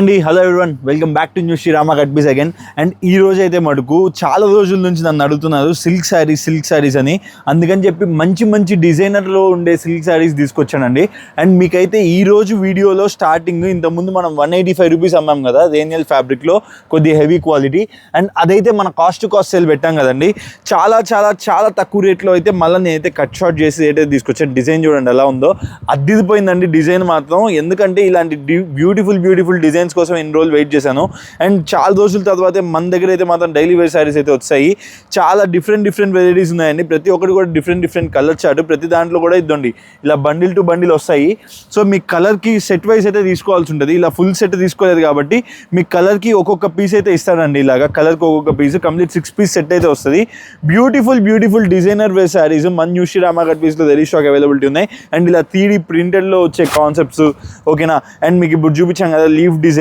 అండి hello everyone welcome back to new Srirama cut pieces again. And ఈ రోజు అయితే మటుకు చాలా రోజుల నుంచి నన్ను అడుగుతున్నారు సిల్క్ శారీస్ అని. అందుకని చెప్పి మంచి డిజైనర్లో ఉండే సిల్క్ శారీస్ తీసుకొచ్చానండి. అండ్ మీకైతే ఈ రోజు వీడియోలో స్టార్టింగ్ ఇంతకుముందు మనం 185 రూపీస్ అమ్మాం కదా రేనియల్ ఫ్యాబ్రిక్లో, కొద్ది హెవీ క్వాలిటీ. అండ్ అదైతే మన కాస్ట్ సేల్ పెట్టాం కదండి, చాలా తక్కువ రేట్లో అయితే మళ్ళీ నేనైతే కట్ షార్ట్ చేసి అయితే తీసుకొచ్చాను. డిజైన్ చూడండి ఎలా ఉందో, అద్దిపోయిందండి డిజైన్ మాత్రం. ఎందుకంటే ఇలాంటి బ్యూటిఫుల్ డిజైన్ కోసం ఎన్ని రోజులు వెయిట్ చేశాను. అండ్ చాలా రోజుల తర్వాత మన దగ్గర అయితే మాత్రం డైలీ వేర్ శారీస్ అయితే వచ్చాయి. చాలా డిఫరెంట్ వెరైటీస్ ఉన్నాయండి. ప్రతి ఒక్కటి కూడా డిఫరెంట్ కలర్ చార్ట్, ప్రతి దాంట్లో కూడా ఇద్దండి ఇలా బండిల్ టు బండిల్ వస్తాయి. సో మీ కలర్కి సెట్ వైజ్ అయితే తీసుకోవాల్సి ఉంటుంది. ఇలా ఫుల్ సెట్ తీసుకోలేదు కాబట్టి మీ కలర్కి ఒక్కొక్క పీస్ అయితే ఇస్తారండి. ఇలాగా కలర్కి ఒక్కొక్క పీస్, కంప్లీట్ 6 పీస్ సెట్ అయితే వస్తుంది. బ్యూటిఫుల్ డిజైనర్ వేర్ శారీస్ మన న్యూ శ్రీరామ కట్ పీస్లో వెరీ స్టాక్ అవైలబిలిటీ ఉన్నాయి. అండ్ ఇలా 3D ప్రింటెడ్లో వచ్చే కాన్సెప్ట్స్ ఓకేనా. అండ్ మీకు ఇప్పుడు చూపించాం కదా లీఫ్ డిజైన్.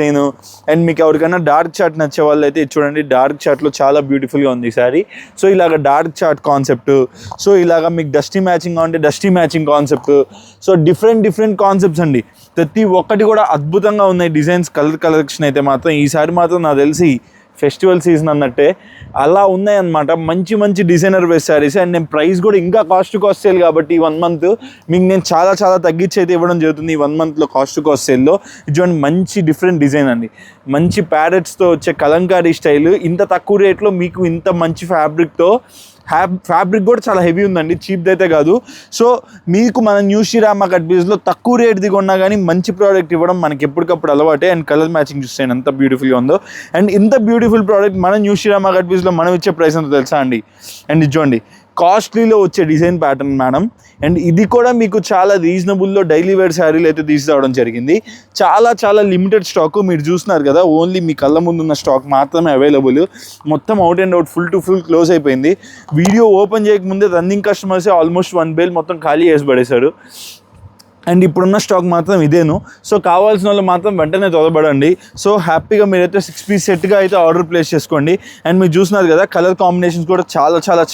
అండ్ మీకు ఎవరికైనా డార్క్ చార్ట్ నచ్చే వాళ్ళు అయితే చూడండి, డార్క్ చార్ట్లో చాలా బ్యూటిఫుల్గా ఉంది ఈ సారీ. సో ఇలాగ డార్క్ చార్ట్ కాన్సెప్ట్, సో ఇలాగ మీకు డస్టీ మ్యాచింగ్ అంటే dusty matching concept. So different concepts అండి. ప్రతి ఒక్కటి కూడా అద్భుతంగా ఉన్నాయి డిజైన్స్. కలెక్షన్ అయితే మాత్రం ఈసారి మాత్రం నాకు తెలిసి ఫెస్టివల్ సీజన్ అన్నట్టే అలా ఉన్నాయన్నమాట. మంచి డిజైనర్ వేర్ శారీస్. అండ్ నేను ప్రైస్ కూడా ఇంకా కాస్ట్ సేల్ కాబట్టి ఈ 1 మంత్ మీకు నేను చాలా తగ్గించి అయితే ఇవ్వడం జరుగుతుంది. ఈ 1 మంత్లో కాస్ట్ సేల్లో ఇటువంటి మంచి డిఫరెంట్ డిజైన్ అండి. మంచి ప్యారెట్స్తో వచ్చే కలంకారీ స్టైల్, ఇంత తక్కువ రేట్లో మీకు ఇంత మంచి ఫ్యాబ్రిక్తో. ఫ్యాబ్రిక్ కూడా చాలా హెవీ ఉందండి, చీప్ది అయితే కాదు. సో మీకు మన న్యూ శ్రీరామ కట్ పీస్లో తక్కువ రేట్ది కొన్నా కానీ మంచి ప్రోడక్ట్ ఇవ్వడం మనకి ఎప్పటికప్పుడు అలవాటే. అండ్ కలర్ మ్యాచింగ్ చూస్తే ఎంత బ్యూటిఫుల్గా ఉందో. అండ్ ఇంత బ్యూటిఫుల్ ప్రోడక్ట్ మన న్యూ శ్రీరామ కట్ పీస్లో మనం ఇచ్చే ప్రైస్ ఎంతో తెలుసా అండి? అండ్ ఇచ్చోండి కాస్ట్లీలో వచ్చే డిజైన్ ప్యాటర్న్ మేడం. అండ్ ఇది కూడా మీకు చాలా రీజనబుల్లో డైలీ వేర్ శారీలు అయితే తీసుకురావడం జరిగింది. చాలా లిమిటెడ్ స్టాక్ మీరు చూస్తున్నారు కదా, ఓన్లీ మీ కళ్ళ ముందున్న స్టాక్ మాత్రమే అవైలబుల్. మొత్తం out and out full to full close అయిపోయింది. వీడియో ఓపెన్ చేయకముందే రన్నింగ్ కస్టమర్సే ఆల్మోస్ట్ 1 బేల్ మొత్తం ఖాళీ చేసి పడేశారు. అండ్ ఇప్పుడున్న స్టాక్ మాత్రం ఇదేను. సో కావాల్సిన వాళ్ళు మాత్రం వెంటనే త్వరపడండి. సో హ్యాపీగా మీరైతే 6 పీస్ సెట్గా అయితే ఆర్డర్ ప్లేస్ చేసుకోండి. అండ్ మీరు చూస్తున్నారు కదా కలర్ కాంబినేషన్స్ కూడా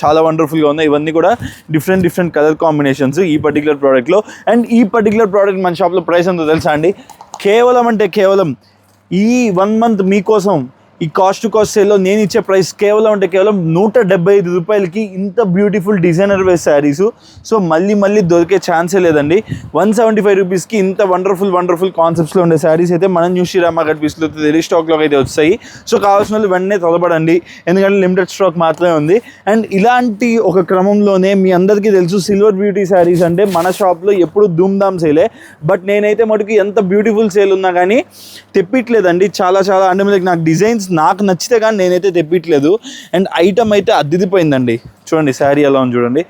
చాలా వండర్ఫుల్గా ఉన్నాయి. ఇవన్నీ కూడా డిఫరెంట్ కలర్ కాంబినేషన్స్ ఈ పర్టికులర్ ప్రోడక్ట్లో. అండ్ ఈ పర్టికులర్ ప్రోడక్ట్ మన షాప్లో ప్రైస్ ఎంతో తెలుసా అండి? కేవలం ఈ 1 మంత్ మీకోసం ఈ కాస్ట్ సేల్లో నేను ఇచ్చే ప్రైస్ కేవలం 175 రూపాయలకి ఇంత beautiful designer wear saris. So మళ్ళీ దొరికే ఛాన్సే లేదండి. 175 రూపీస్కి ఇంత వండర్ఫుల్ కాన్సెప్ట్స్లో ఉండే శారీస్ అయితే మన న్యూ శ్రీరామ కట్ పీస్లో వెరీ స్టాక్లోకి అయితే వచ్చాయి. సో కావాల్సిన వాళ్ళు వెంటనే త్వరపడండి, ఎందుకంటే లిమిటెడ్ స్టాక్ మాత్రమే ఉంది. అండ్ ఇలాంటి ఒక క్రమంలోనే మీ అందరికీ తెలుసు సిల్వర్ బ్యూటీ శారీస్ అంటే మన షాప్లో ఎప్పుడు ధూమ్ధామ్ సేలే. బట్ నేనైతే మటుకు ఎంత బ్యూటిఫుల్ సేల్ ఉన్నా కానీ తెప్పిట్లేదండి. చాలా అంటే నాకు డిజైన్స్ నాకు నచ్చితే కానీ నేనైతే తెప్పిట్లేదు. అండ్ ఐటమ్ అయితే అద్దిపోయిందండి. చూడండి శారీ ఎలా ఉంది చూడండి.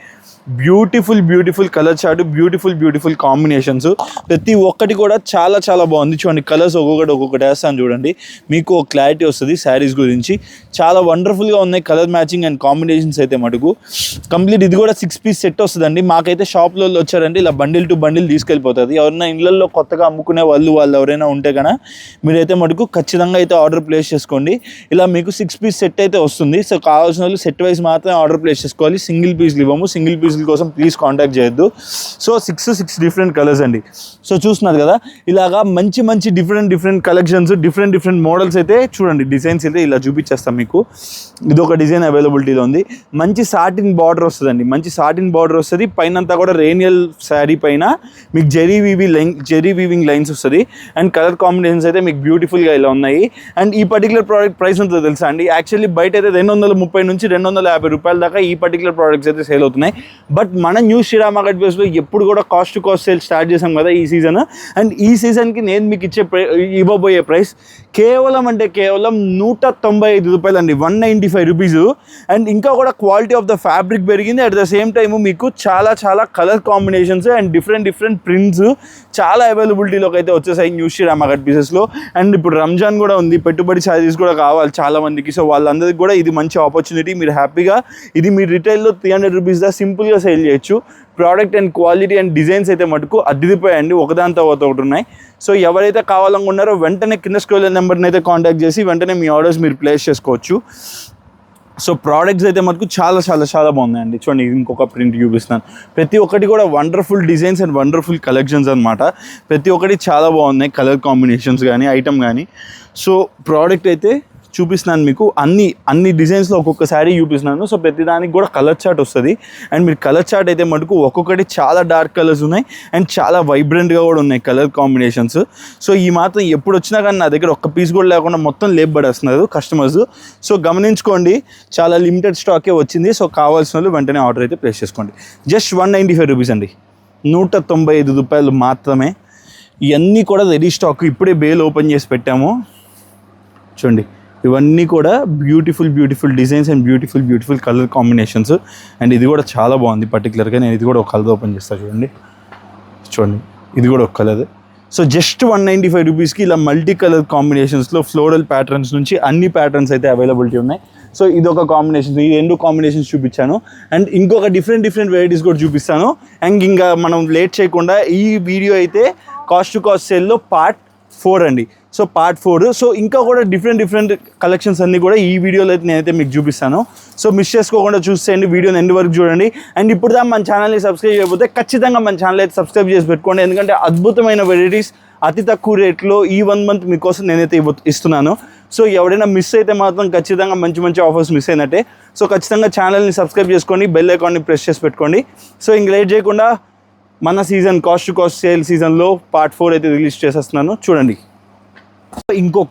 Beautiful colour chart, beautiful combinations. ప్రతి ఒక్కటి కూడా చాలా బాగుంది. చూడండి కలర్స్ ఒక్కొక్కటి వేస్తాను చూడండి, మీకు క్లారిటీ వస్తుంది శారీస్ గురించి. చాలా వండర్ఫుల్గా ఉన్నాయి కలర్ మ్యాచింగ్ అండ్ కాంబినేషన్స్ అయితే మటుకు. కంప్లీట్ ఇది కూడా 6 పీస్ సెట్ వస్తుందండి. మాకైతే షాప్లో వచ్చారంటే ఇలా బండిల్ టు బండిల్ తీసుకెళ్ళిపోతుంది. ఎవరైనా ఇళ్ళల్లో కొత్తగా అమ్ముకునే వాళ్ళు ఎవరైనా ఉంటే కన్నా మీరైతే మటుకు ఖచ్చితంగా అయితే ఆర్డర్ ప్లేస్ చేసుకోండి. ఇలా మీకు 6 పీస్ సెట్ అయితే వస్తుంది. సో కావాల్సిన వాళ్ళు సెట్ వైజ్ మాత్రమే ఆర్డర్ ప్లేస్ చేసుకోవాలి. సింగిల్ పీస్లు ఇవ్వము. సింగిల్ పీస్ కోసం ప్లీజ్ కాంటాక్ట్ చేయొద్దు. సో 6 డిఫరెంట్ కలర్స్ అండి. సో చూస్తున్నారు కదా ఇలాగా మంచి డిఫరెంట్ కలెక్షన్స్, డిఫరెంట్ మోడల్స్ అయితే చూడండి. డిజైన్స్ అయితే ఇలా చూపించేస్తాం మీకు. ఇది ఒక డిజైన్ అవైలబిలిటీలో ఉంది. మంచి సాటిన్ బార్డర్ వస్తుందండి. వస్తుంది. పైన అంతా కూడా రేనియల్ శారీ పైన మీకు జెరీ వీవింగ్ లైన్స్ వస్తుంది. అండ్ కలర్ కాంబినేషన్స్ అయితే మీకు బ్యూటిఫుల్గా ఇలా ఉన్నాయి. అండ్ ఈ పర్టికులర్ ప్రోడక్ట్ ప్రైస్ ఎంతో తెలుసా అండి? యాక్చువల్లీ బయట అయితే 230 నుంచి 250 రూపాయల దాకా ఈ పర్టికులర్ ప్రోడక్ట్స్ అయితే సేల్ అవుతున్నాయి. బట్ మన న్యూ శ్రీరామ కట్ పీస్లో ఎప్పుడు కూడా కాస్ట్ సేల్ స్టార్ట్ చేసాం కదా ఈ సీజన్. అండ్ ఈ సీజన్కి నేను మీకు ఇవ్వబోయే ప్రైస్ కేవలం 195 రూపాయలు అండి. 195 రూపీస్. అండ్ ఇంకా కూడా క్వాలిటీ ఆఫ్ ద ఫ్యాబ్రిక్ పెరిగింది. అట్ ద సేమ్ టైము మీకు చాలా colour combinations and different prints చాలా అవైలబిలిటీలోకి అయితే వచ్చేసాయి న్యూ శ్రీరామ కట్ పీసెస్లో. అండ్ ఇప్పుడు రంజాన్ కూడా ఉంది, పెట్టుబడి ఛార్జెస్ కూడా కావాలి చాలా మందికి. సో వాళ్ళందరికీ కూడా ఇది మంచి ఆపర్చునిటీ. మీరు హ్యాపీగా ఇది మీ రిటైల్లో 300 రూపీస్ దా సింపుల్గా సేల్ చేయొచ్చు. Product and quality and designs అయితే మటుకు అద్దిపోయాయండి, ఒకదాని తర్వాత ఒకటి ఉన్నాయి. సో ఎవరైతే కావాలనుకున్నారో వెంటనే కింద స్క్రోల్ నెంబర్ని అయితే కాంటాక్ట్ చేసి వెంటనే మీ ఆర్డర్స్ మీరు ప్లేస్ చేసుకోవచ్చు. సో ప్రోడక్ట్స్ అయితే మనకు చాలా చాలా చాలా బాగున్నాయండి. చూడండి ఇంకొక ప్రింట్ చూపిస్తున్నాను. ప్రతి ఒక్కటి కూడా wonderful designs and wonderful collections అనమాట. ప్రతి ఒక్కటి చాలా బాగున్నాయి, కలర్ కాంబినేషన్స్ కానీ ఐటమ్ కానీ. సో ప్రోడక్ట్ అయితే చూపిస్తున్నాను మీకు, అన్ని డిజైన్స్లో ఒక్కొక్క శారీ చూపిస్తున్నాను. సో ప్రతి దానికి కూడా కలర్ చార్ట్ వస్తుంది. అండ్ మీరు కలర్ చార్ట్ అయితే మటుకు ఒక్కొక్కటి చాలా డార్క్ కలర్స్ ఉన్నాయి అండ్ చాలా వైబ్రెంట్గా కూడా ఉన్నాయి కలర్ కాంబినేషన్స్. సో ఈ మాత్రం ఎప్పుడు వచ్చినా కానీ నా దగ్గర ఒక్క పీస్ కూడా లేకుండా మొత్తం లేపబడేస్తున్నారు కస్టమర్స్. సో గమనించుకోండి, చాలా లిమిటెడ్ స్టాకే వచ్చింది. సో కావాల్సిన వాళ్ళు వెంటనే ఆర్డర్ అయితే ప్లేస్ చేసుకోండి. జస్ట్ 195 రూపీస్ అండి, 195 రూపాయలు మాత్రమే. ఇవన్నీ కూడా రెడీ స్టాక్, ఇప్పుడే బేల్ ఓపెన్ చేసి పెట్టాము. చూడండి ఇవన్నీ కూడా beautiful designs and beautiful colour combinations. And ఇది కూడా చాలా బాగుంది పర్టికులర్గా. నేను ఇది కూడా ఒక కలర్ ఓపెన్ చేస్తాను. చూడండి ఇది కూడా ఒక కలర్. సో జస్ట్ 195 రూపీస్కి ఇలా మల్టీ కలర్ కాంబినేషన్స్లో ఫ్లోరల్ ప్యాటర్న్స్ నుంచి అన్ని ప్యాటర్న్స్ అయితే అవైలబిలిటీ ఉన్నాయి. సో ఇది ఒక కాంబినేషన్, ఈ 2 కాంబినేషన్స్ చూపించాను. అండ్ ఇంకొక డిఫరెంట్ వెరైటీస్ కూడా చూపిస్తాను. అండ్ ఇంకా మనం లేట్ చేయకుండా ఈ వీడియో అయితే కాస్ట్ టు కాస్ట్ సేల్లో పార్ట్ 4 అండి. So part 4. సో ఇంకా కూడా డిఫరెంట్ కలెక్షన్స్ అన్నీ కూడా ఈ వీడియోలో అయితే నేనైతే మీకు చూపిస్తాను. సో మిస్ చేసుకోకుండా చూసేయండి, వీడియోని ఎండ్ వరకు చూడండి. అండ్ ఇప్పుడు దాకా మన ఛానల్ని సబ్స్క్రైబ్ చేయకపోతే ఖచ్చితంగా మన ఛానల్ అయితే సబ్స్క్రైబ్ చేసి పెట్టుకోండి. ఎందుకంటే అద్భుతమైన వెరైటీస్ అతి తక్కువ రేట్లో ఈ 1 మంత్ మీకోసం నేనైతే ఇస్తున్నాను. సో ఎవరైనా మిస్ అయితే మాత్రం ఖచ్చితంగా మంచి ఆఫర్స్ మిస్ అయినట్టే. సో ఖచ్చితంగా ఛానల్ని సబ్స్క్రైబ్ చేసుకోండి, బెల్ ఐకాన్ని ప్రెస్ చేసి పెట్టుకోండి. సో ఇంక లేట్ చేయకుండా మన season cost to cost sale సీజన్లో పార్ట్ 4 అయితే రిలీజ్ చేసేస్తున్నాను. చూడండి ఇంకో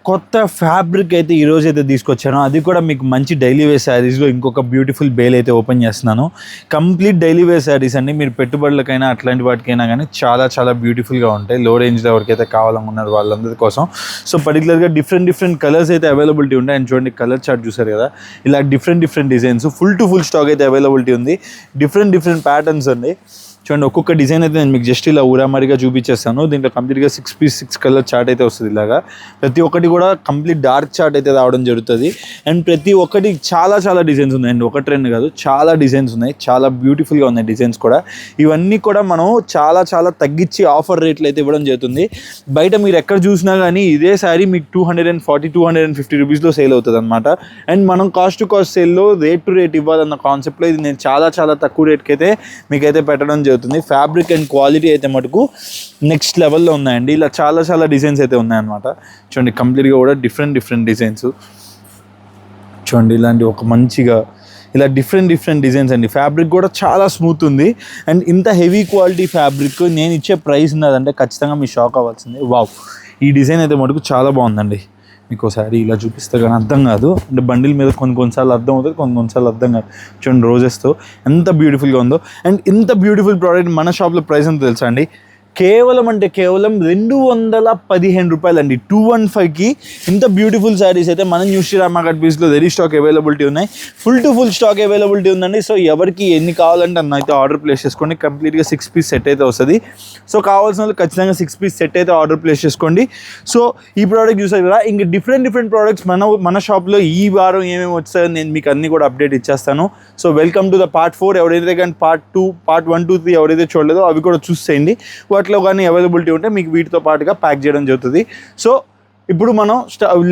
కొత్త ఫ్యాబ్రిక్ అయితే ఈరోజు అయితే తీసుకొచ్చాను. అది కూడా మీకు మంచి డైలీ వేర్ శారీస్లో ఇంకొక బ్యూటిఫుల్ బేల్ అయితే ఓపెన్ చేస్తున్నాను. కంప్లీట్ డైలీ వేర్ శారీస్ అండి. మీరు పెట్టుబడులకైనా అట్లాంటి వాటికైనా కానీ చాలా బ్యూటిఫుల్గా ఉంటాయి. లో రేంజ్లో ఎవరికైతే కావాలనుకున్నారు వాళ్ళందరి కోసం. సో పర్టికులర్గా డిఫరెంట్ కలర్స్ అయితే అవైలబిలిటీ ఉంటాయి. అండ్ చూడండి కలర్ చార్ట్ చూసారు కదా, ఇలా different designs full to full stock అయితే అవైలబిలిటీ ఉంది. డిఫరెంట్ ప్యాటర్న్స్ అండి. చూడండి ఒక్కొక్క డిజైన్ అయితే నేను మీకు జస్ట్ ఇలా ఊరామరిగా చూపించేస్తాను. దీంట్లో కంప్లీట్గా 6 పీస్ 6 కలర్ చార్ట్ అయితే వస్తుంది. ఇలాగా ప్రతి ఒక్కటి కూడా కంప్లీట్ డార్క్ చార్ట్ అయితే రావడం జరుగుతుంది. అండ్ ప్రతి ఒక్కటి చాలా డిజైన్స్ ఉన్నాయండి. ఒక ట్రెండ్ కాదు, చాలా డిజైన్స్ ఉన్నాయి. చాలా బ్యూటిఫుల్గా ఉన్నాయి డిజైన్స్ కూడా. ఇవన్నీ కూడా మనం చాలా తగ్గించి ఆఫర్ రేట్లు అయితే ఇవ్వడం జరుగుతుంది. బయట మీరు ఎక్కడ చూసినా కానీ ఇదే శారీ మీకు 240-250 రూపీస్లో సేల్ అవుతుంది అనమాట. అండ్ మనం కాస్ట్ టు కాస్ట్ సేల్లో రేట్ టు రేట్ ఇవ్వాలన్న కాన్సెప్ట్లో ఇది నేను చాలా తక్కువ రేట్కి అయితే మీకైతే పెట్టడం జరుగుతుంది. ఫ్యాబ్రిక్ అండ్ క్వాలిటీ అయితే మటుకు నెక్స్ట్ లెవెల్లో ఉన్నాయండి. ఇలా చాలా డిజైన్స్ అయితే ఉన్నాయన్నమాట. చూడండి కంప్లీట్గా కూడా డిఫరెంట్ డిజైన్స్. చూడండి ఇలాంటి ఒక మంచిగా ఇలా డిఫరెంట్ డిజైన్స్ అండి. ఫ్యాబ్రిక్ కూడా చాలా స్మూత్ ఉంది. అండ్ ఇంత హెవీ క్వాలిటీ ఫ్యాబ్రిక్ నేను ఇచ్చే ప్రైస్ ఉన్నదంటే ఖచ్చితంగా మీ షాక్ అవ్వాల్సిందే. వావ్, ఈ డిజైన్ అయితే మటుకు చాలా బాగుందండి. మీకు ఒకసారి ఇలా చూపిస్తే కానీ అర్థం కాదు. అంటే బండిల్ మీద కొన్నిసార్లు అర్థం అవుతుంది, కొన్నిసార్లు అర్థం కాదు. చూడండి రోజెస్తో ఎంత బ్యూటిఫుల్గా ఉందో. అండ్ ఇంత బ్యూటిఫుల్ ప్రోడక్ట్ మన షాప్లో ప్రైస్ ఎంత తెలుసా అండి? కేవలం 215 రూపాయలు అండి. 215కి ఇంత బ్యూటిఫుల్ శారీస్ అయితే మన న్యూ శ్రీరామ గట్ పీస్లో రెడీ స్టాక్ అవైలబిలిటీ ఉన్నాయి. Full to full stock availability ఉందండి. సో ఎవరికి ఎన్ని కావాలంటే అన్న అయితే ఆర్డర్ ప్లేస్ చేసుకోండి. కంప్లీట్గా 6 పీస్ సెట్ అయితే వస్తుంది. సో కావాల్సిన వాళ్ళు ఖచ్చితంగా 6 పీస్ సెట్ అయితే ఆర్డర్ ప్లేస్ చేసుకోండి. సో ఈ ప్రోడక్ట్ చూసారు కదా, ఇంక డిఫరెంట్ ప్రోడక్ట్స్ మన షాప్లో ఈ వారం ఏమేమి వచ్చాయో నేను మీకు అన్ని కూడా అప్డేట్ ఇచ్చేస్తాను. So welcome to the part 4. ఎవరైతే కానీ పార్ట్ 2, పార్ట్ 1, 2, 3 ఎవరైతే చూడలేదో అవి కూడా చూసేయండి. వాటిలో కానీ అవైలబిలిటీ ఉంటే మీకు వీటితో పాటుగా ప్యాక్ చేయడం జరుగుతుంది. సో ఇప్పుడు మనం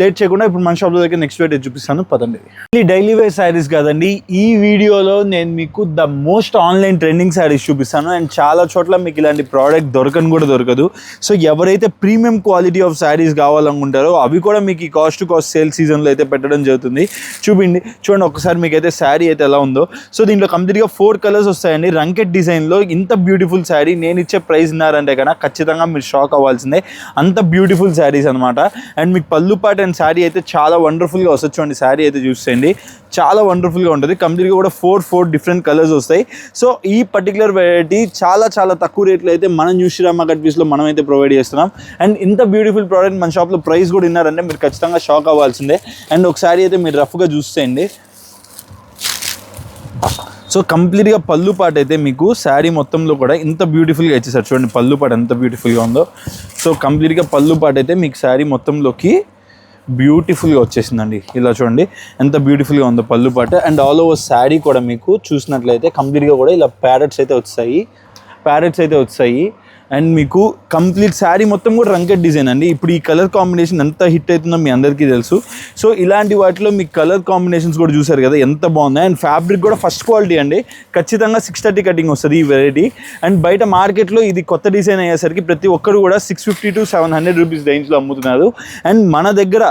లేట్ చేయకుండా ఇప్పుడు మన షాప్లో దగ్గర నెక్స్ట్ వెరైటీ చూపిస్తాను, పదండి. డైలీ వేర్ శారీస్ కాదండి, ఈ వీడియోలో నేను మీకు the most online trending saris చూపిస్తాను. అండ్ చాలా చోట్ల మీకు ఇలాంటి ప్రోడక్ట్ దొరకదు. సో ఎవరైతే ప్రీమియం క్వాలిటీ ఆఫ్ శారీస్ కావాలనుకుంటారో అవి కూడా మీకు ఈ కాస్ట్ టు కాస్ట్ సేల్ సీజన్లో అయితే పెట్టడం జరుగుతుంది. చూడండి ఒకసారి మీకు అయితే శారీ అయితే ఎలా ఉందో. సో దీంట్లో కంప్లీట్గా 4 కలర్స్ వస్తాయండి. రంకెట్ డిజైన్లో ఇంత బ్యూటిఫుల్ శారీ నేను ఇచ్చే ప్రైస్ ఉన్నారంటే కన్నా ఖచ్చితంగా మీరు షాక్ అవ్వాల్సిందే. అంత బ్యూటిఫుల్ శారీస్ అనమాట. అండ్ మీకు పళ్ళు పాట అండ్ శారీ అయితే చాలా వండర్ఫుల్గా వస్తుంది. చూడండి శారీ అయితే చూసేయండి, చాలా వండర్ఫుల్గా ఉంటుంది. కంప్లీట్గా కూడా 4 డిఫరెంట్ కలర్స్ వస్తాయి. సో ఈ పర్టికులర్ వెరైటీ చాలా తక్కువ రేట్లో అయితే మన న్యూ శ్రీరామ గట్ పీస్లో మనం అయితే ప్రొవైడ్ చేస్తున్నాం. అండ్ ఇంత బ్యూటిఫుల్ ప్రోడక్ట్ మన షాప్లో ప్రైస్ కూడా విన్నారంటే మీరు ఖచ్చితంగా షాక్ అవ్వాల్సిందే. అండ్ ఒక శారీ అయితే మీరు రఫ్గా చూసేయండి. సో కంప్లీట్గా పళ్ళు పాట అయితే మీకు శారీ మొత్తంలో కూడా ఇంత బ్యూటిఫుల్గా ఇచ్చేసారు. చూడండి పళ్ళు పాట ఎంత బ్యూటిఫుల్గా ఉందో. సో కంప్లీట్గా పళ్ళు పాట అయితే మీకు శారీ మొత్తంలోకి బ్యూటిఫుల్గా వచ్చేసిందండి. ఇలా చూడండి ఎంత బ్యూటిఫుల్గా ఉందో పళ్ళు పాట. అండ్ ఆల్ ఓవర్ శారీ కూడా మీకు చూసినట్లయితే కంప్లీట్గా కూడా ఇలా ప్యారెట్స్ అయితే వచ్చాయి. అండ్ మీకు కంప్లీట్ శారీ మొత్తం కూడా రంకెట్ డిజైన్ అండి. ఇప్పుడు ఈ కలర్ కాంబినేషన్ ఎంత హిట్ అవుతుందో మీ అందరికీ తెలుసు. సో ఇలాంటి వాటిలో మీకు కలర్ కాంబినేషన్స్ కూడా చూసారు కదా ఎంత బాగున్నాయి. అండ్ ఫ్యాబ్రిక్ కూడా ఫస్ట్ క్వాలిటీ అండి, ఖచ్చితంగా 630 కటింగ్ వస్తుంది ఈ వెరైటీ. అండ్ బయట మార్కెట్లో ఇది కొత్త డిజైన్ అయ్యేసరికి ప్రతి ఒక్కరు కూడా 650 to 700 రూపీస్ రేంజ్లో అమ్ముతున్నారు. అండ్ మన దగ్గర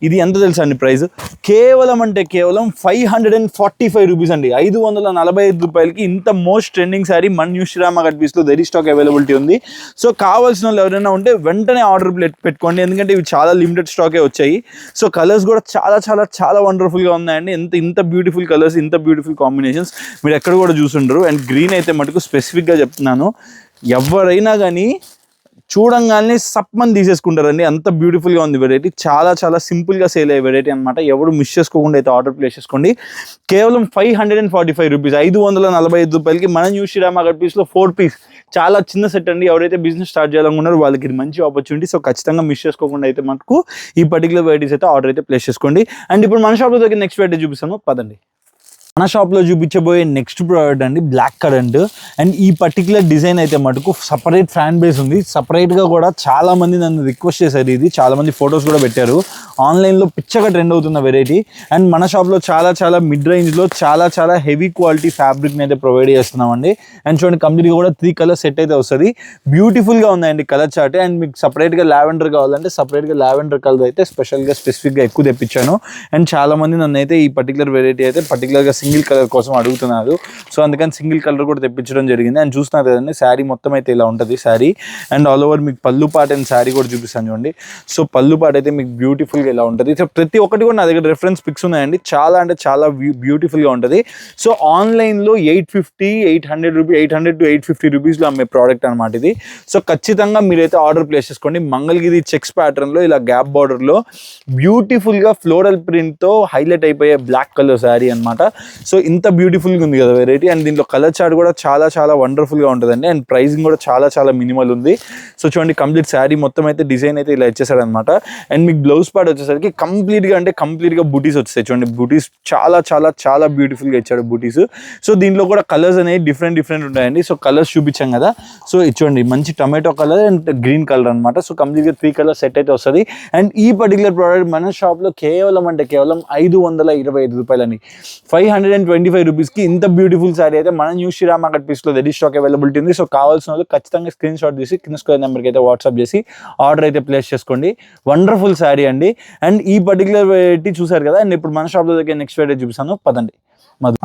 ఇది ఎంత తెలుసా అండి ప్రైస్? కేవలం అంటే కేవలం 545 రూపీస్ అండి. 545 రూపాయలకి ఇంత మోస్ట్ ట్రెండింగ్ శారీ మన న్యూ శ్రీరామ కట్ పీస్లో వెరీ స్టాక్ అవైలబిలిటీ ఉంది. సో కావాల్సిన వాళ్ళు ఎవరైనా ఉంటే వెంటనే ఆర్డర్ పెట్టుకోండి, ఎందుకంటే ఇవి చాలా లిమిటెడ్ స్టాకే వచ్చాయి. సో కలర్స్ కూడా చాలా చాలా చాలా వండర్ఫుల్గా ఉన్నాయండి. ఇంత బ్యూటిఫుల్ కలర్స్, ఇంత బ్యూటిఫుల్ కాంబినేషన్స్ మీరు ఎక్కడ కూడా చూసుండరు. అండ్ గ్రీన్ అయితే మటుకు స్పెసిఫిక్గా చెప్తున్నాను, ఎవరైనా కానీ చూడంగానే సప్మని తీసేసుకుంటారండి, అంత బ్యూటిఫుల్గా ఉంది వెరైటీ. చాలా చాలా సింపుల్గా సేల్ అయ్యే వెరైటీ అనమాట. ఎవరు మిస్ చేసుకోకుండా అయితే ఆర్డర్ ప్లేస్ చేసుకోండి. కేవలం 545 రూపీస్, 545 రూపాయలకి మన న్యూ శ్రీరామ కట్ పీస్లో 4 పీస్ చాలా చిన్న సెట్ అండి. ఎవరైతే బిజినెస్ స్టార్ట్ చేయాలనుకున్నారో వాళ్ళకి ఇది మంచి ఆపర్చునిటీ. సో ఖచ్చితంగా మిస్ చేసుకోకుండా అయితే మనకు ఈ పర్టికులర్ వెరైటీస్ అయితే ఆర్డర్ అయితే ప్లేస్ చేసుకోండి. అండ్ ఇప్పుడు మన షాప్లో దగ్గర నెక్స్ట్ వెరైటీ చూపిస్తాను, పదండి. మన షాప్లో చూపించబోయే నెక్స్ట్ ప్రోడక్ట్ అండి బ్లాక్ కరెంట్. అండ్ ఈ పర్టికులర్ డిజైన్ అయితే మటుకు సపరేట్ ఫ్యాన్ బేస్ ఉంది. సపరేట్గా కూడా చాలామంది నన్ను రిక్వెస్ట్ చేశారు, ఇది చాలామంది ఫొటోస్ కూడా పెట్టారు. ఆన్లైన్లో పిచ్చగా ట్రెండ్ అవుతున్న వెరైటీ. అండ్ మన షాప్లో చాలా చాలా మిడ్ రేంజ్లో చాలా చాలా హెవీ క్వాలిటీ ఫ్యాబ్రిక్ని అయితే ప్రొవైడ్ చేస్తున్నామండి. అండ్ చూడండి కంప్లీట్గా కూడా 3 కలర్ సెట్ అయితే వస్తుంది. బ్యూటిఫుల్గా ఉన్నాయండి కలర్ చార్ట్. అండ్ మీకు సపరేట్గా లావెండర్ కావాలంటే సపరేట్గా లావెండర్ కలర్ అయితే స్పెసిఫిక్గా ఎక్కువ తెప్పించాను. అండ్ చాలామంది నన్ను అయితే ఈ పర్టికులర్ వెరైటీ అయితే పర్టికులర్గా సింగిల్ కలర్ కోసం అడుగుతున్నారు. సో అందుకని సింగిల్ కలర్ కూడా తెప్పించడం జరిగింది. అండ్ చూస్తున్నారు కదండి శారీ మొత్తం అయితే ఇలా ఉంటుంది శారీ. అండ్ ఆల్ ఓవర్ మీకు పళ్ళు పాట అండ్ శారీ కూడా చూపిస్తాను చూడండి. సో పళ్ళు పాట అయితే మీకు బ్యూటిఫుల్గా ఇలా ఉంటుంది. సో ప్రతి ఒక్కటి కూడా నా దగ్గర రెఫరెన్స్ పిక్స్ ఉన్నాయండి. చాలా అంటే చాలా బ్యూటిఫుల్గా ఉంటుంది. సో ఆన్లైన్లో 800 to 850 రూపీస్లో అమ్మే ప్రోడక్ట్ అనమాట ఇది. సో ఖచ్చితంగా మీరైతే ఆర్డర్ ప్లేస్ చేసుకోండి. మంగళగిరి చెక్స్ ప్యాటర్న్లో ఇలా గ్యాప్ బార్డర్లో బ్యూటిఫుల్గా ఫ్లోరల్ ప్రింట్తో హైలైట్ అయిపోయే బ్లాక్ కలర్ శారీ అనమాట. సో ఇంత బ్యూటిఫుల్గా ఉంది కదా వెరైటీ. అండ్ దీంట్లో కలర్ చార్ట్ కూడా చాలా చాలా వండర్ఫుల్గా ఉంటుందండి. అండ్ ప్రైసింగ్ కూడా చాలా చాలా మినిమల్ ఉంది. సో చూడండి కంప్లీట్ శారీ మొత్తం అయితే డిజైన్ అయితే ఇలా ఇచ్చేసాడు అనమాట. అండ్ మీకు బ్లౌజ్ పార్ట్ వచ్చేసరికి కంప్లీట్గా బూటీస్ వచ్చాయి. చూడండి బూటీస్ చాలా చాలా చాలా బ్యూటిఫుల్గా ఇచ్చాడు బూటీస్. సో దీంట్లో కూడా కలర్స్ అనేవి డిఫరెంట్ ఉంటాయండి. సో కలర్స్ చూపించాం కదా. సో చూడండి మంచి tomato colour and green colour అనమాట. సో కంప్లీట్గా 3 కలర్ సెట్ అయితే వస్తుంది. అండ్ ఈ పర్టికులర్ ప్రోడక్ట్ మన షాప్లో కేవలం 525 రూపాయలని, 525 రూపీస్కి ఇంత బ్యూటిఫుల్ శారీ అయితే మన న్యూ శ్రీరామ కట్ పీస్లో రెడీ స్టాక్ అవైలబిలిటీ ఉంది. సో కావాల్సిన వాళ్ళు ఖచ్చితంగా స్క్రీన్ షాట్ తీసి కింద స్క్వేర్ నెంబర్కి అయితే వాట్సాప్ చేసి ఆర్డర్ అయితే ప్లేస్ చేసుకోండి. వండర్ఫుల్ శారీ అండి. అండ్ ఈ పర్టికులర్ వెరైటీ చూసారు కదా. అండ్ ఇప్పుడు మన షాప్లో దగ్గర నెక్స్ట్ వెరైటీ చూపిస్తాను, పదండి.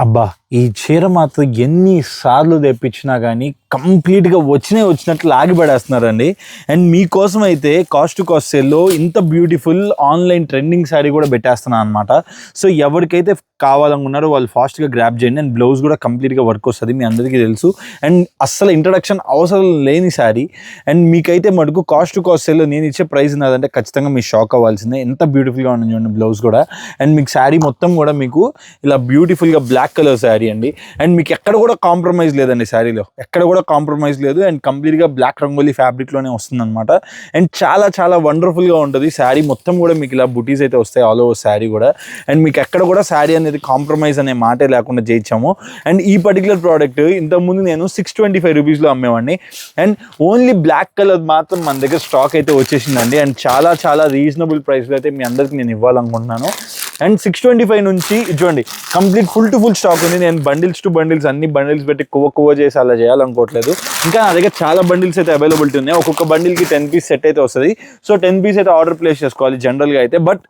అబ్బా ఈ చీర మాత్రం ఎన్నిసార్లు తెప్పించినా కానీ కంప్లీట్గా వచ్చినట్లు ఆగిపడేస్తున్నారండి. అండ్ మీకోసం అయితే కాస్ట్ టు కాస్ట్ సేల్లో ఇంత బ్యూటిఫుల్ ఆన్లైన్ ట్రెండింగ్ శారీ కూడా పెట్టేస్తున్నాను అనమాట. సో ఎవరికైతే కావాలనుకున్నారో వాళ్ళు ఫాస్ట్గా గ్రాప్ చేయండి. అండ్ బ్లౌజ్ కూడా కంప్లీట్గా వర్క్ వస్తుంది, మీ అందరికీ తెలుసు. అండ్ అస్సలు ఇంట్రడక్షన్ అవసరం లేని శారీ. అండ్ మీకైతే మటుకు కాస్ట్ టు కాస్ట్ సేల్లో నేను ఇచ్చే ప్రైస్ ఉన్నదంటే ఖచ్చితంగా మీరు షాక్ అవ్వాల్సిందే. ఎంత బ్యూటిఫుల్గా ఉంది చూడండి బ్లౌజ్ కూడా. అండ్ మీకు శారీ మొత్తం కూడా మీకు ఇలా బ్యూటిఫుల్గా బ్లాక్ కలర్ శారీ అండి. అండ్ మీకు ఎక్కడ కూడా కాంప్రమైజ్ లేదండి శారీలో, ఎక్కడ కూడా కాంప్రమైజ్ లేదు. అండ్ కంప్లీట్గా బ్లాక్ రంగోలీ ఫ్యాబ్రిక్లోనే వస్తుంది అనమాట. అండ్ చాలా చాలా వండర్ఫుల్గా ఉంటుంది శారీ మొత్తం కూడా. మీకు ఇలా బుటీస్ అయితే వస్తాయి ఆల్ ఓవర్ శారీ కూడా. అండ్ మీకు ఎక్కడ కూడా శారీ అనేది కాంప్రమైజ్ అనే మాటే లేకుండా చేయించాము. అండ్ ఈ పర్టికులర్ ప్రోడక్ట్ ఇంతకుముందు నేను 625 రూపీస్లో అమ్మేవాడిని. అండ్ ఓన్లీ బ్లాక్ కలర్ మాత్రం మన దగ్గర స్టాక్ అయితే వచ్చేసిందండి. అండ్ చాలా చాలా రీజనబుల్ ప్రైస్లో అయితే మీ అందరికి నేను ఇవ్వాలనుకుంటున్నాను. అండ్ 625 నుంచి చూడండి complete full to full stock ఉంది. నేను బండిల్స్ టు బండిల్స్ అన్ని బండిల్స్ పెట్టి కువ్వ చేసి అలా చేయాలనుకోవట్లేదు. ఇంకా నా దగ్గర చాలా బండిల్స్ అయితే అవైలబిలిటీ ఉన్నాయి. ఒక్కొక్క బండిల్కి 10 పీస్ సెట్ అయితే వస్తుంది. సో 10 పీస్ అయితే ఆర్డర్ ప్లేస్ చేసుకోవాలి జనరల్గా అయితే. బట్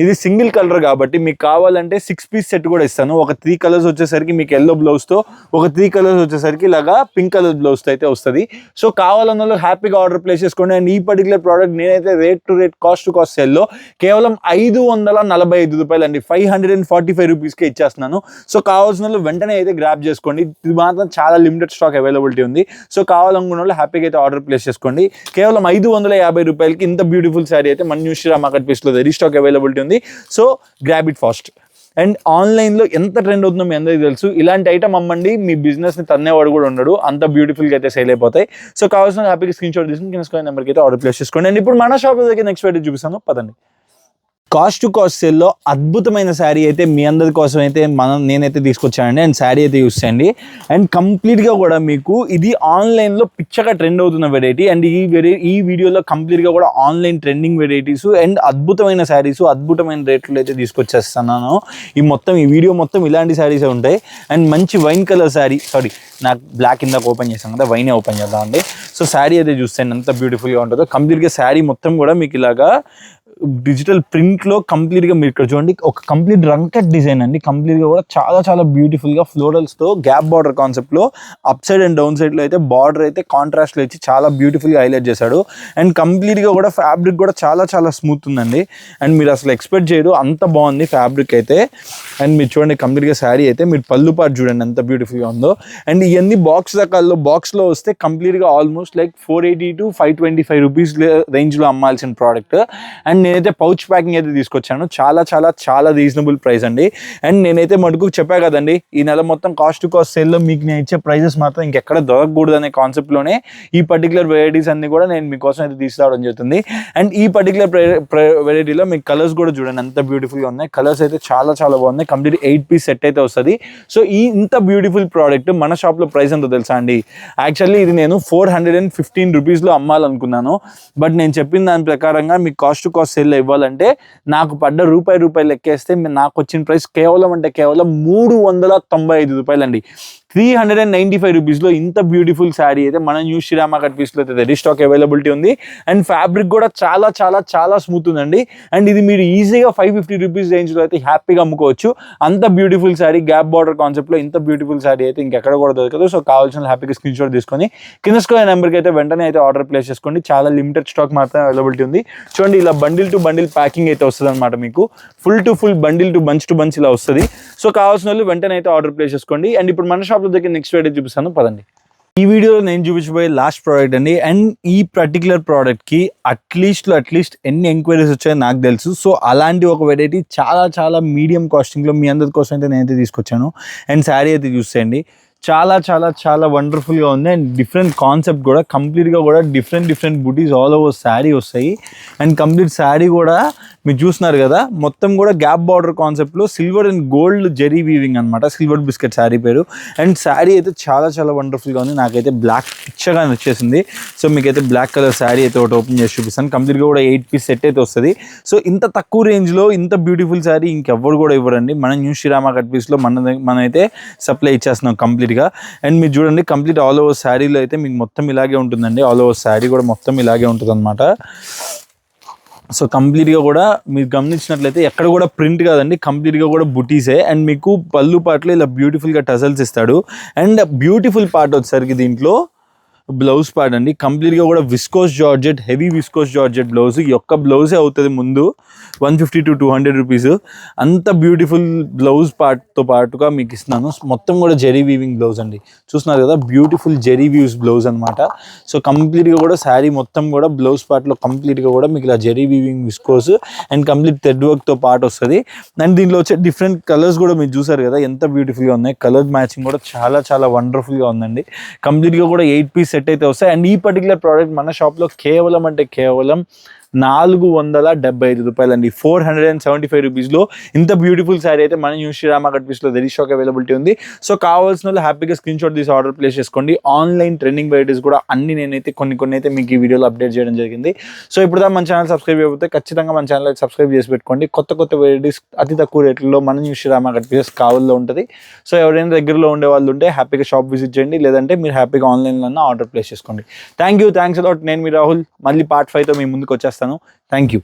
ఇది సింగిల్ కలర్ కాబట్టి మీకు కావాలంటే 6 పీస్ సెట్ కూడా ఇస్తాను. ఒక 3 కలర్స్ వచ్చేసరికి మీకు ఎల్లో బ్లౌజ్తో, ఒక 3 కలర్స్ వచ్చేసరికి ఇలాగా పింక్ కలర్ బ్లౌజ్తో అయితే వస్తుంది. సో కావాలన్న వాళ్ళు హ్యాపీగా ఆర్డర్ ప్లేస్ చేసుకోండి. అండ్ ఈ పర్టికులర్ ప్రోడక్ట్ నేనైతే rate to rate cost to cost సేల్లో కేవలం 545 రూపాయలు అండి, 545 రూపీస్కే ఇచ్చేస్తున్నాను. సో కావాల్సిన వాళ్ళు వెంటనే అయితే గ్రాప్ చేసుకోండి. ఇది మాత్రం చాలా లిమిటెడ్ స్టాక్ అవైలబిలిటీ ఉంది. సో కావాలనుకున్న వాళ్ళు హ్యాపీగా అయితే ఆర్డర్ ప్లేస్ చేసుకోండి. కేవలం 550 రూపాయలకి ఇంత బ్యూటిఫుల్ శారీ అయితే మన న్యూ శ్రీరామ కట్ పీస్లో రెడీ స్టాక్ అవైలబిలిటీ ఉంది. So grab it fast. And ఆన్లైన్లో ఎంత ట్రెండ్ అవుతుందో మీ అందరికీ తెలుసు. ఇలాంటి ఐటమ్ అమ్మండి, మీ బిజినెస్ని తన్నేవాడు కూడా ఉండడు, అంత బ్యూటిఫుల్గా అయితే సేల్ అయిపోతాయి. సో కావాల్సిన హ్యాపీగా స్క్రీన్ షాట్ తీసుకుని కింద నెంబర్కి అయితే ఆర్డర్ ప్లేస్ చేసుకోండి. అండ్ ఇప్పుడు మన షాప్ దగ్గర నెక్స్ట్ వెరైటీ చూపిస్తాను, పదండి. కాస్ట్ టు కాస్ట్ సేల్లో అద్భుతమైన శారీ అయితే మీ అందరి కోసం అయితే నేనైతే తీసుకొచ్చానండి. అండ్ శారీ అయితే యూస్ చేయండి. అండ్ కంప్లీట్గా కూడా మీకు ఇది ఆన్లైన్లో పిచ్చగా ట్రెండ్ అవుతున్న వెరైటీ. అండ్ ఈ వీడియోలో కంప్లీట్గా కూడా ఆన్లైన్ ట్రెండింగ్ వెరైటీస్ అండ్ అద్భుతమైన శారీస్ అద్భుతమైన రేట్లు అయితే తీసుకొచ్చేస్తున్నాను. ఈ వీడియో మొత్తం ఇలాంటి శారీసే ఉంటాయి. అండ్ మంచి వైన్ కలర్ శారీ, నాకు బ్లాక్ ఇందాక ఓపెన్ చేశాను కదా, వైనే ఓపెన్ చేద్దాం అండి. సో శారీ అయితే చూస్తాను ఎంత బ్యూటిఫుల్గా ఉంటుందో. కంప్లీట్గా శారీ మొత్తం కూడా మీకు ఇలాగా డిజిటల్ ప్రింట్లో కంప్లీట్గా మీరు ఇక్కడ చూడండి, ఒక కంప్లీట్ రంకెట్ డిజైన్ అండి. కంప్లీట్గా కూడా చాలా చాలా బ్యూటిఫుల్గా ఫ్లోరల్స్తో గ్యాప్ బార్డర్ కాన్సెప్ట్లో అప్ సైడ్ అండ్ డౌన్ సైడ్లో అయితే బార్డర్ అయితే కాంట్రాస్ట్లో ఇచ్చి చాలా బ్యూటిఫుల్గా హైలైట్ చేశాడు. అండ్ కంప్లీట్గా కూడా ఫ్యాబ్రిక్ కూడా చాలా చాలా స్మూత్ ఉందండి. అండ్ మీరు అసలు ఎక్స్పెక్ట్ చేయరు, అంత బాగుంది ఫ్యాబ్రిక్ అయితే. అండ్ మీరు చూడండి కంప్లీట్గా శారీ అయితే మీరు పళ్ళు పాటు చూడండి ఎంత బ్యూటిఫుల్గా ఉందో. అండ్ ఇవన్నీ బాక్స్ రకాల్లో బాక్స్లో వస్తే కంప్లీట్గా ఆల్మోస్ట్ లైక్ 480 to 525 రూపీస్ రేంజ్లో అమ్మాల్సిన ప్రోడక్ట్. అండ్ నేనైతే పౌచ్ ప్యాకింగ్ అయితే తీసుకొచ్చాను, చాలా చాలా చాలా రీజనబుల్ ప్రైస్ అండి. అండ్ నేనైతే మటుకు చెప్పా కదండి, ఈ నెల మొత్తం కాస్ట్ టు కాస్ట్ సేల్లో మీకు నేను ఇచ్చే ప్రైజెస్ మాత్రం ఇంకెక్కడ దొరకకూడదు అనే కాన్సెప్ట్లోనే ఈ పర్టికులర్ వెరైటీస్ అన్ని కూడా నేను మీకోసం అయితే తీసుకురావడం జరుగుతుంది. అండ్ ఈ పర్టికులర్ వెరైటీలో మీకు కలర్స్ కూడా చూడండి ఎంత బ్యూటిఫుల్గా ఉన్నాయి. కలర్స్ అయితే చాలా చాలా బాగున్నాయి. కంప్లీట్ 8 పీస్ సెట్ అయితే వస్తుంది. సో ఇంత బ్యూటిఫుల్ ప్రోడక్ట్ మన షాప్లో ప్రైస్ ఎంతో తెలుసా అండి? యాక్చువల్లీ ఇది నేను 415 రూపీస్లో అమ్మాలనుకున్నాను. బట్ నేను చెప్పిన దాని ప్రకారంగా మీకు కాస్ట్ టు కాస్ట్ సేల్లో ఇవ్వాలంటే నాకు పడ్డ రూపాయి లెక్కేస్తే నాకు వచ్చిన ప్రైస్ కేవలం 395 రూపాయలు అండి. 395 రూపీస్లో ఇంత బ్యూటిఫుల్ శారీ అయితే మన న్యూ శ్రీరామ కట్ పీస్లో అయితే రెడీ స్టాక్ అవైలబిలిటీ ఉంది. అండ్ ఫ్యాబ్రిక్ కూడా చాలా చాలా చాలా స్మూత్ ఉందండి. అండ్ ఇది మీరు ఈజీగా 550 రూపీస్ రేంజ్లో అయితే హ్యాపీగా అమ్ముకోవచ్చు. అంత బ్యూటిఫుల్ శారీ గ్యాప్ బార్డర్ కాన్సెప్ట్లో ఇంత బ్యూటిఫుల్ శారీ అయితే ఇంకెక్కడ కూడా దొరకదు. సో కావాల్సిన హ్యాపీగా స్క్రీన్ షాట్ తీసుకొని కింద స్క్రోల్ నెంబర్కి అయితే వెంటనే అయితే ఆర్డర్ ప్లేస్ చేసుకోండి. చాలా లిమిటెడ్ స్టాక్ మాత్రమే అవైలబిలిటీ ఉంది. చూడండి ఇలా బండిల్ టు బండిల్ ప్యాకింగ్ అయితే వస్తుంది అనమాట. మీకు full to full bundle to bunch ఇలా వస్తుంది. సో కావాల్సిన వాళ్ళు వెంటనే అయితే ఆర్డర్ ప్లేస్ చేసుకోండి. అండ్ ఇప్పుడు మన షాప్లో దగ్గర నెక్స్ట్ వీడియో చూపిస్తాను పదండి. ఈ వీడియోలో నేను చూపించబోయే లాస్ట్ ప్రోడక్ట్ అండి. అండ్ ఈ పర్టికులర్ ప్రోడక్ట్కి అట్లీస్ట్ ఎన్ని ఎంక్వైరీస్ వచ్చాయో నాకు తెలుసు. సో అలాంటి ఒక వెరైటీ చాలా చాలా మీడియం కాస్టింగ్లో మీ అందరి కోసం అయితే నేనైతే తీసుకొచ్చాను. అండ్ శారీ అయితే చూసేయండి, చాలా చాలా చాలా వండర్ఫుల్గా ఉంది. అండ్ డిఫరెంట్ కాన్సెప్ట్ కూడా కంప్లీట్గా కూడా డిఫరెంట్ బూటీస్ ఆల్ ఓవర్ శారీ వస్తాయి. అండ్ కంప్లీట్ శారీ కూడా మీరు చూస్తున్నారు కదా, మొత్తం కూడా గ్యాప్ బార్డర్ కాన్సెప్ట్లో silver and gold zari weaving అనమాట. సిల్వర్ బిస్కెట్ శారీ పేరు. అండ్ శారీ అయితే చాలా చాలా వండర్ఫుల్గా ఉంది. నాకైతే బ్లాక్ పిచ్చగా వచ్చేసింది. సో మీకైతే బ్లాక్ కలర్ శారీ అయితే ఒకటి ఓపెన్ చేసి చూపిస్తాను. కంప్లీట్గా కూడా 8 పీస్ సెట్ అయితే వస్తుంది. సో ఇంత తక్కువ రేంజ్లో ఇంత బ్యూటిఫుల్ శారీ ఇంకెవ్వరు కూడా ఇవ్వరండి. మన న్యూ శ్రీరామ కట్ పీస్లో మనమైతే సప్లై ఇచ్చేస్తున్నాం కంప్లీట్గా. అండ్ మీరు చూడండి కంప్లీట్ ఆల్ ఓవర్ శారీలో అయితే మీకు మొత్తం ఇలాగే ఉంటుందండి. ఆల్ ఓవర్ శారీ కూడా మొత్తం ఇలాగే ఉంటుంది అనమాట. సో కంప్లీట్గా కూడా మీరు గమనించినట్లయితే ఎక్కడ కూడా ప్రింట్ కాదండి, కంప్లీట్గా కూడా బుటీసే. అండ్ మీకు పళ్ళు పాటలో ఇలా బ్యూటిఫుల్గా టజల్స్ ఇస్తాడు. అండ్ బ్యూటిఫుల్ పార్ట్ వచ్చేసరికి దీంట్లో బ్లౌజ్ పార్ట్ అండి. కంప్లీట్గా కూడా viscose georgette, heavy viscose georgette blouse. ఈ యొక్క బ్లౌజే అవుతుంది ముందు 150 to 200 రూపీస్. అంత బ్యూటిఫుల్ బ్లౌజ్ పార్ట్తో పాటుగా మీకు ఇస్తున్నాను. మొత్తం కూడా జెరీ వీవింగ్ బ్లౌజ్ అండి. చూస్తున్నారు కదా, బ్యూటిఫుల్ జెరీ వీవ్స్ బ్లౌజ్ అనమాట. సో కంప్లీట్గా కూడా శారీ మొత్తం కూడా బ్లౌజ్ పార్ట్లో కంప్లీట్గా కూడా మీకు ఇలా zari weaving viscose and complete thread వర్క్తో పాటు వస్తుంది. అండ్ దీనిలో వచ్చే డిఫరెంట్ కలర్స్ కూడా మీరు చూసారు కదా ఎంత బ్యూటిఫుల్గా ఉన్నాయి. కలర్ మ్యాచింగ్ కూడా చాలా చాలా వండర్ఫుల్గా ఉందండి. కంప్లీట్గా కూడా 8 పీస్ సెట్ అయితే వస్తాయి. అండ్ ఈ పర్టికులర్ ప్రోడక్ట్ మన షాప్లో కేవలం 475 రూపాయలు అండి. 475 రూపీస్లో ఇంత బ్యూటిఫుల్ శారీ అయితే మన న్యూ శ్రీరామ కట్ పీస్లో రెడీ స్టాక్ అవైలబిలిటీ ఉంది. సో కావాల్సిన వాళ్ళు హ్యాపీగా స్క్రీన్ షాట్ తీసి ఆర్డర్ ప్లేస్ చేసుకోండి. ఆన్లైన్ ట్రెండింగ్ వెరైటీస్ కూడా అన్ని నేనైతే కొన్ని అయితే మీకు ఈ వీడియోలో అప్డేట్ చేయడం జరిగింది. సో ఇప్పుడు మన ఛానల్ సబ్స్క్రైబ్ అయిపోతే ఖచ్చితంగా మన ఛానల్ సబ్స్క్రైబ్ చేసి పెట్టుకోండి. కొత్త వెరైటీస్ అతి తక్కువ రేట్లలో మన న్యూ శ్రీరామ కట్ పీస్ కావాలో ఉంటుంది. సో ఎవరైనా దగ్గరలో ఉండే వాళ్ళు ఉంటే హ్యాపీగా షాప్ విజిట్ చేయండి, లేదంటే మీరు హ్యాపీగా ఆన్లైన్లో ఆర్డర్ ప్లేస్ చేసుకోండి. Thanks a lot. నేను మీ రాహుల్. మళ్ళీ పార్ట్ 5తో మీ ముందుకు వచ్చేస్తాను. Thank you.